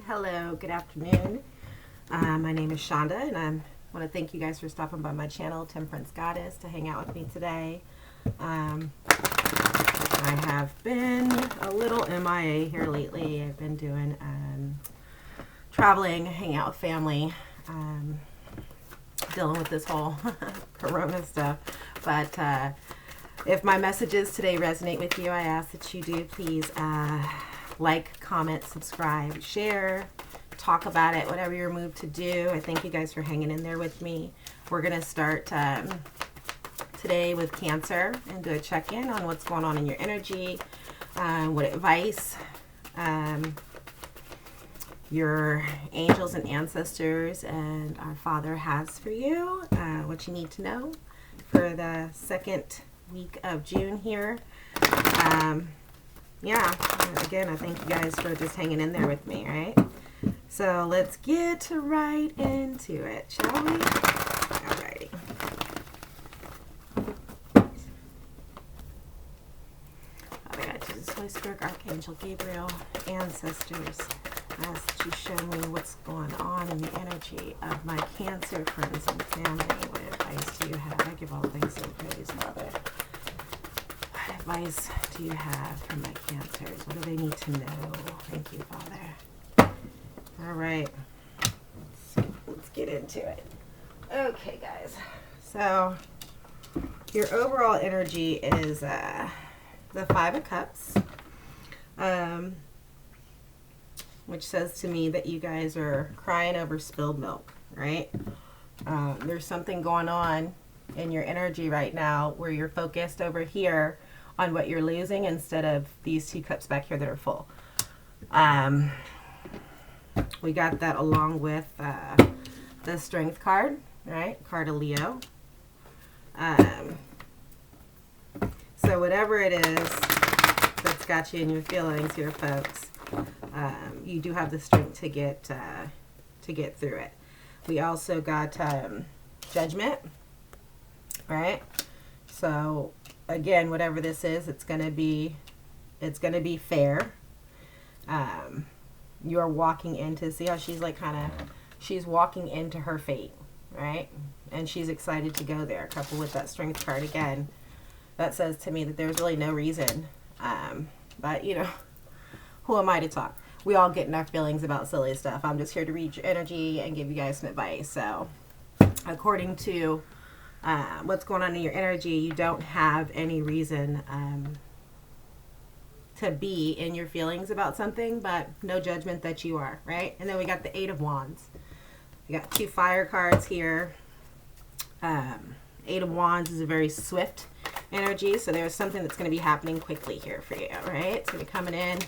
Hello, good afternoon. My name is Shonda, and I want to thank you guys for stopping by my channel, Temperance Goddess, to hang out with me today. I have been a little MIA here lately. I've been doing traveling, hanging out with family, dealing with this whole corona stuff. But if my messages today resonate with you, I ask that you do please like, comment, subscribe, share, talk about it, whatever you're moved to do. I thank you guys for hanging in there with me. We're going to start today with Cancer and do a check-in on what's going on in your energy, what advice your angels and ancestors and our Father has for you, what you need to know for the second week of June here. Yeah, again, I thank you guys for just hanging in there with me, right? So let's get right into it, shall we? Alrighty. Father God, Jesus, Holy Spirit, Archangel Gabriel, ancestors, I ask that you show me what's going on in the energy of my Cancer friends and family. What advice do you have? I give all thanks and praise, Father. What advice do you have for my Cancers? What do they need to know? Thank you, Father. All right, let's get into it. Okay, guys. So your overall energy is the Five of Cups, which says to me that you guys are crying over spilled milk, right? There's something going on in your energy right now where you're focused over here on what you're losing instead of these two cups back here that are full. We got that along with the Strength card, right? Card of Leo. So whatever it is that's got you in your feelings here, folks, you do have the strength to get through it. We also got Judgment, right? So again, whatever this is, it's gonna be fair. You're walking into, see how she's like she's walking into her fate, right? And she's excited to go there. Coupled with that Strength card again, that says to me that there's really no reason. But you know, who am I to talk? We all get in our feelings about silly stuff. I'm just here to read your energy and give you guys some advice. So according to what's going on in your energy, you don't have any reason to be in your feelings about something, but no judgment that you are, right? And then we got the Eight of Wands. We got two fire cards here. Eight of Wands is a very swift energy, so there's something that's going to be happening quickly here for you, right? It's going to be coming in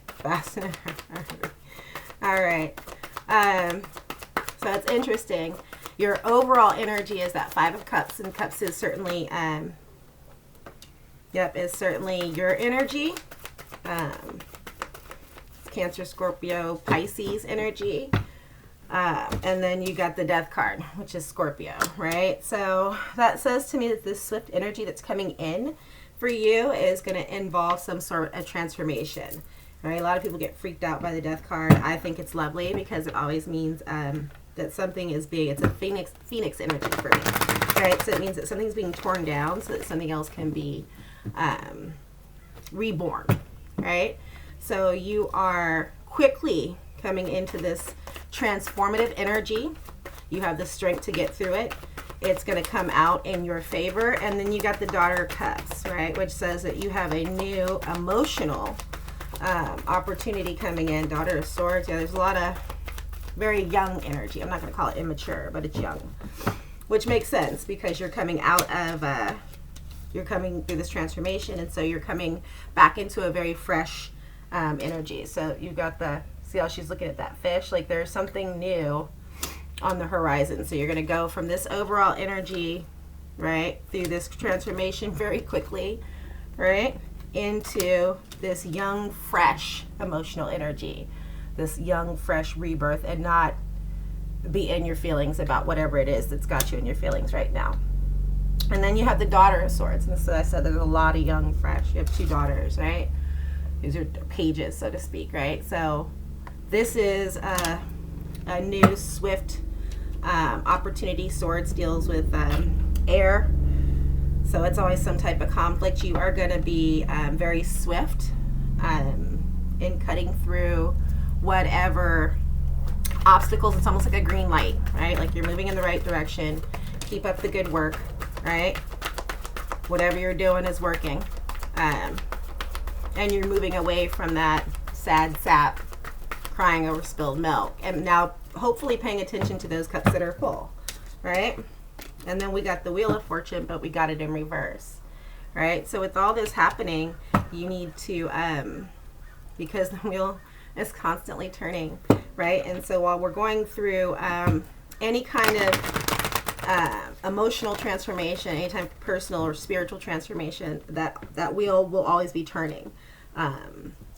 fast. All right. So it's interesting. Your overall energy is that Five of Cups, and Cups is certainly, is certainly your energy. Cancer, Scorpio, Pisces energy. And then you got the Death card, which is Scorpio, right? So that says to me that this swift energy that's coming in for you is going to involve some sort of transformation, right? A lot of people get freaked out by the Death card. I think it's lovely because it always means that something is it's a phoenix energy for me, right? So it means that something's being torn down so that something else can be reborn, right? So you are quickly coming into this transformative energy. You have the strength to get through it. It's going to come out in your favor. And then you got the Daughter of Cups, right? Which says that you have a new emotional opportunity coming in. Daughter of Swords. Yeah, there's a lot of very young energy. I'm not going to call it immature, but it's young. Which makes sense because you're coming out of, you're coming through this transformation. And so you're coming back into a very fresh energy. So you've got see how she's looking at that fish? Like there's something new on the horizon. So you're going to go from this overall energy, right, through this transformation very quickly, right, into this young, fresh emotional energy, this young, fresh rebirth, and not be in your feelings about whatever it is that's got you in your feelings right now. And then you have the Daughter of Swords. And so I said there's a lot of young, fresh. You have two daughters, right? These are pages, so to speak, right? So This is a new swift opportunity. Swords deals with air, so it's always some type of conflict. You are going to be very swift in cutting through whatever obstacles. It's almost like a green light, right? Like you're moving in the right direction. Keep up the good work, right? Whatever you're doing is working, and you're moving away from that sad sap crying over spilled milk, and now hopefully paying attention to those cups that are full, right? And then we got the Wheel of Fortune, but we got it in reverse, right? So with all this happening, you need to because the wheel is constantly turning, right? And so while we're going through any kind of emotional transformation, anytime personal or spiritual transformation, that wheel will always be turning.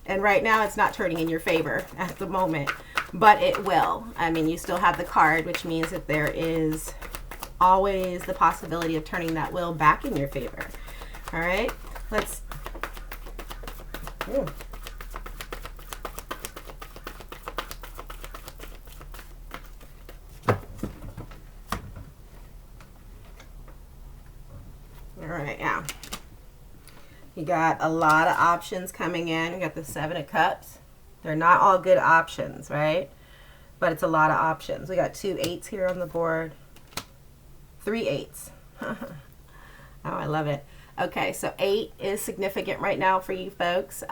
And right now it's not turning in your favor at the moment, but it will. I mean, you still have the card, which means that there is always the possibility of turning that wheel back in your favor. All right, let's... Ooh. All right, yeah. You got a lot of options coming in. You got the Seven of Cups. They're not all good options, right? But it's a lot of options. We got 2 8s here on the board. 3 8s. Oh, I love it. Okay, so 8 is significant right now for you folks.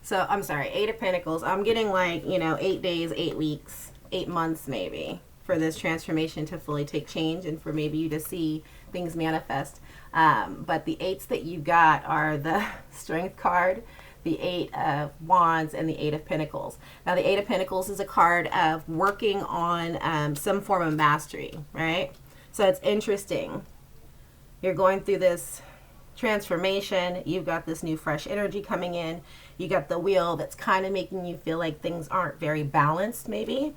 So, I'm sorry, 8 of Pentacles. I'm getting like, 8 days, 8 weeks, 8 months maybe for this transformation to fully take change and for maybe you to see things manifest. But the 8s that you got are the Strength card, the 8 of Wands, and the 8 of Pentacles. Now, the 8 of Pentacles is a card of working on some form of mastery, right? So it's interesting. You're going through this transformation. You've got this new fresh energy coming in. You got the wheel that's kind of making you feel like things aren't very balanced, maybe.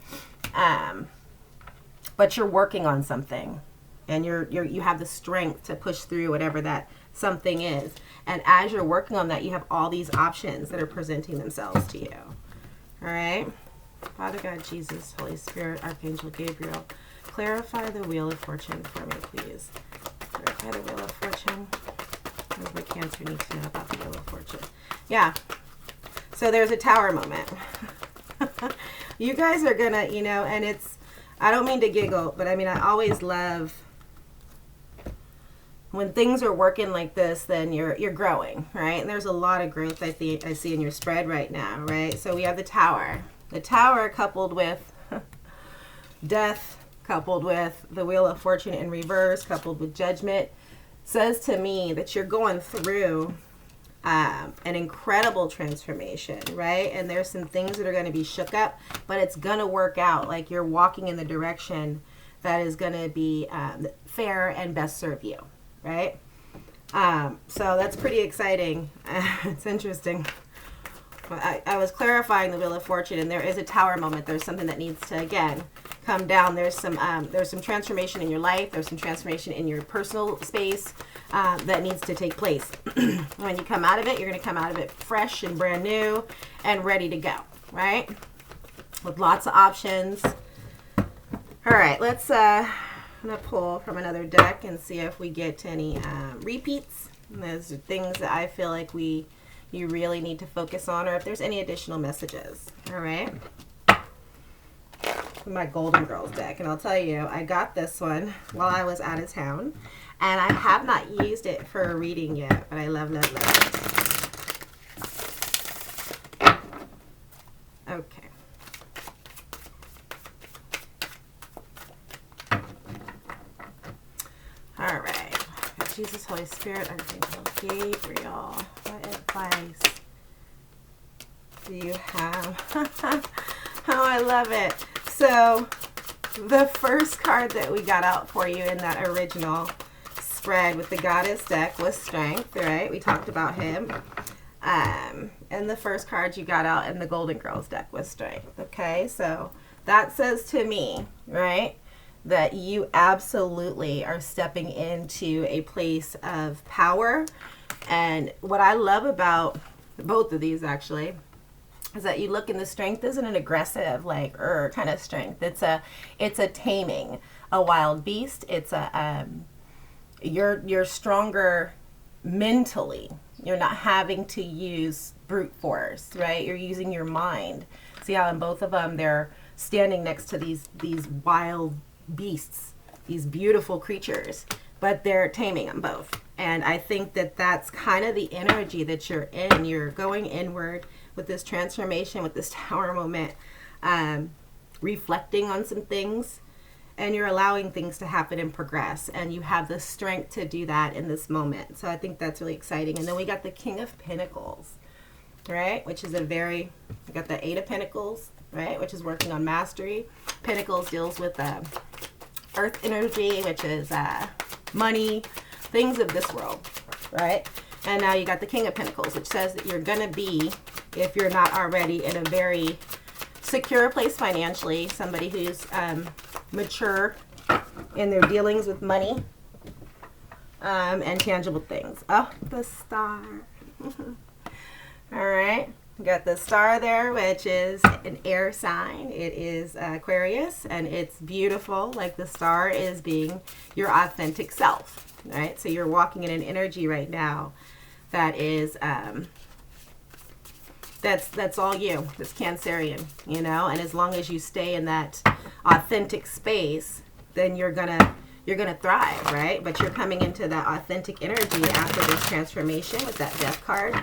But you're working on something, and you have the strength to push through whatever that something is. And as you're working on that, you have all these options that are presenting themselves to you. All right, Father God, Jesus, Holy Spirit, Archangel Gabriel, clarify the Wheel of Fortune for me, please. Clarify the Wheel of Fortune. What does the Cancer need to know about the Wheel of Fortune? Yeah. So there's a Tower moment. You guys are gonna, and it's, I don't mean to giggle, but I mean, I always love when things are working like this, then you're growing, right? And there's a lot of growth I see in your spread right now, right? So we have the Tower. The Tower coupled with Death, coupled with the Wheel of Fortune in reverse, coupled with Judgment, says to me that you're going through an incredible transformation, right? And there's some things that are going to be shook up, but it's going to work out. Like you're walking in the direction that is going to be fair and best serve you, right? So that's pretty exciting. It's interesting. I was clarifying the Wheel of Fortune, and there is a Tower moment. There's something that needs to, again, come down. There's some transformation in your life. There's some transformation in your personal space that needs to take place. When you come out of it, you're going to come out of it fresh and brand new and ready to go, right? With lots of options. All right, let's I'm going to pull from another deck and see if we get any repeats. And those are things that I feel like you really need to focus on, or if there's any additional messages. All right. My Golden Girls deck, and I'll tell you, I got this one while I was out of town, and I have not used it for a reading yet, but I love it. Okay. All right. Jesus, Holy Spirit, Archangel Gabriel, what advice do you have? Oh, I love it. So the first card that we got out for you in that original spread with the Goddess deck was Strength, right? We talked about him. And the first card you got out in the Golden Girls deck was Strength, okay? So that says to me, right, that you absolutely are stepping into a place of power And what I love about both of these actually is that you look, and the strength isn't an aggressive like kind of strength. It's a taming a wild beast. It's you're stronger mentally. You're not having to use brute force, right? You're using your mind. See how in both of them they're standing next to these wild beasts, these beautiful creatures, but they're taming them both. And I think that that's kind of the energy that you're in. You're going inward with this transformation, with this tower moment, reflecting on some things, and you're allowing things to happen and progress. And you have the strength to do that in this moment. So I think that's really exciting. And then we got the King of Pentacles, right? Which is we got the Eight of Pentacles, right? Which is working on mastery. Pentacles deals with earth energy, which is money, things of this world, right? And now you got the King of Pentacles, which says that you're going to be, if you're not already, in a very secure place financially, somebody who's mature in their dealings with money and tangible things. Oh, the Star. All right. We got the Star there, which is an air sign. It is Aquarius, and it's beautiful. Like the Star is being your authentic self, right? So you're walking in an energy right now that is that's all you. That's Cancerian, you know. And as long as you stay in that authentic space, then you're gonna thrive, right? But you're coming into that authentic energy after this transformation with that Death card.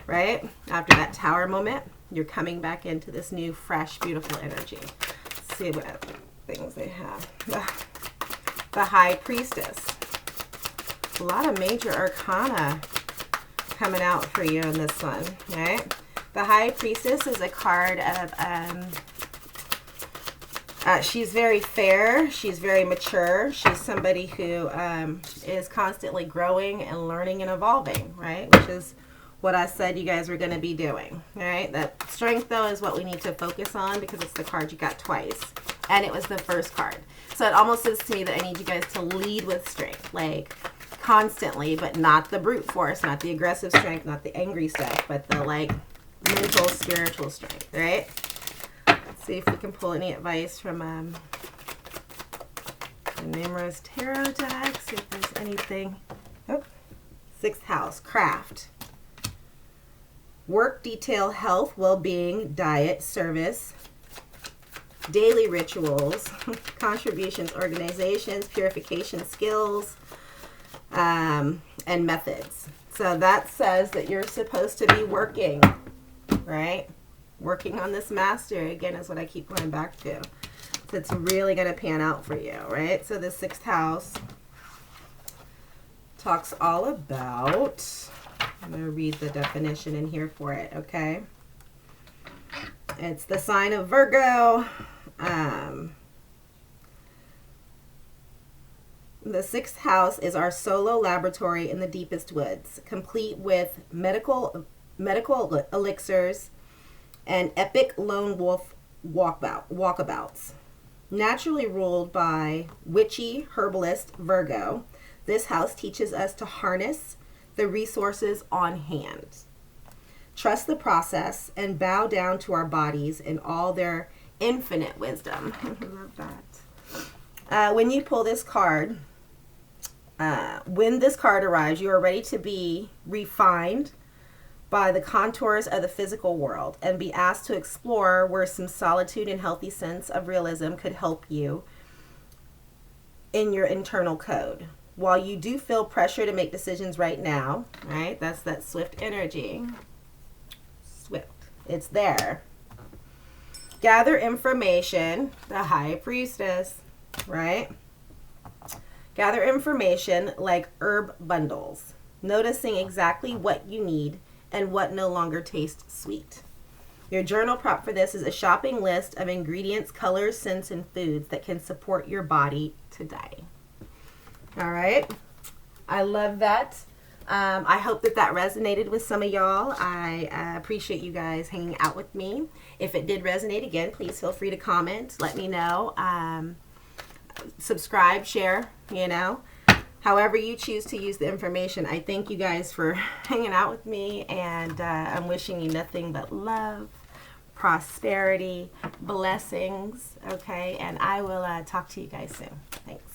Right? After that Tower moment, you're coming back into this new, fresh, beautiful energy. Let's see what other things they have. The High Priestess. A lot of major arcana coming out for you in this one, right? The High Priestess is a card of, she's very fair. She's very mature. She's somebody who is constantly growing and learning and evolving, right? Which is what I said you guys were going to be doing, all right? That strength, though, is what we need to focus on because it's the card you got twice, and it was the first card. So it almost says to me that I need you guys to lead with strength, like constantly, but not the brute force, not the aggressive strength, not the angry stuff, but the like mental, spiritual strength, right? Let's see if we can pull any advice from the numerous tarot decks, see if there's anything. Oh, 6th house, craft. Work, detail, health, well-being, diet, service, daily rituals, contributions, organizations, purification skills, and methods. So that says that you're supposed to be working, right? Working on this master, again, is what I keep going back to. So it's really going to pan out for you, right? So the 6th house talks all about... I'm going to read the definition in here for it, okay? It's the sign of Virgo. The 6th house is our solo laboratory in the deepest woods, complete with medical elixirs and epic lone wolf walkabouts. Naturally ruled by witchy herbalist Virgo, this house teaches us to harness the resources on hand, trust the process, and bow down to our bodies in all their infinite wisdom. I love that. When you pull this card, when this card arrives, you are ready to be refined by the contours of the physical world and be asked to explore where some solitude and healthy sense of realism could help you in your internal code. While you do feel pressure to make decisions right now, right? That's that swift energy. Swift. It's there. Gather information, the High Priestess, right? Gather information like herb bundles, noticing exactly what you need and what no longer tastes sweet. Your journal prop for this is a shopping list of ingredients, colors, scents, and foods that can support your body today. All right. I love that. I hope that resonated with some of y'all. I appreciate you guys hanging out with me. If it did resonate, again, please feel free to comment. Let me know. Subscribe, share, you know. However you choose to use the information, I thank you guys for hanging out with me, and I'm wishing you nothing but love, prosperity, blessings, okay? And I will talk to you guys soon. Thanks.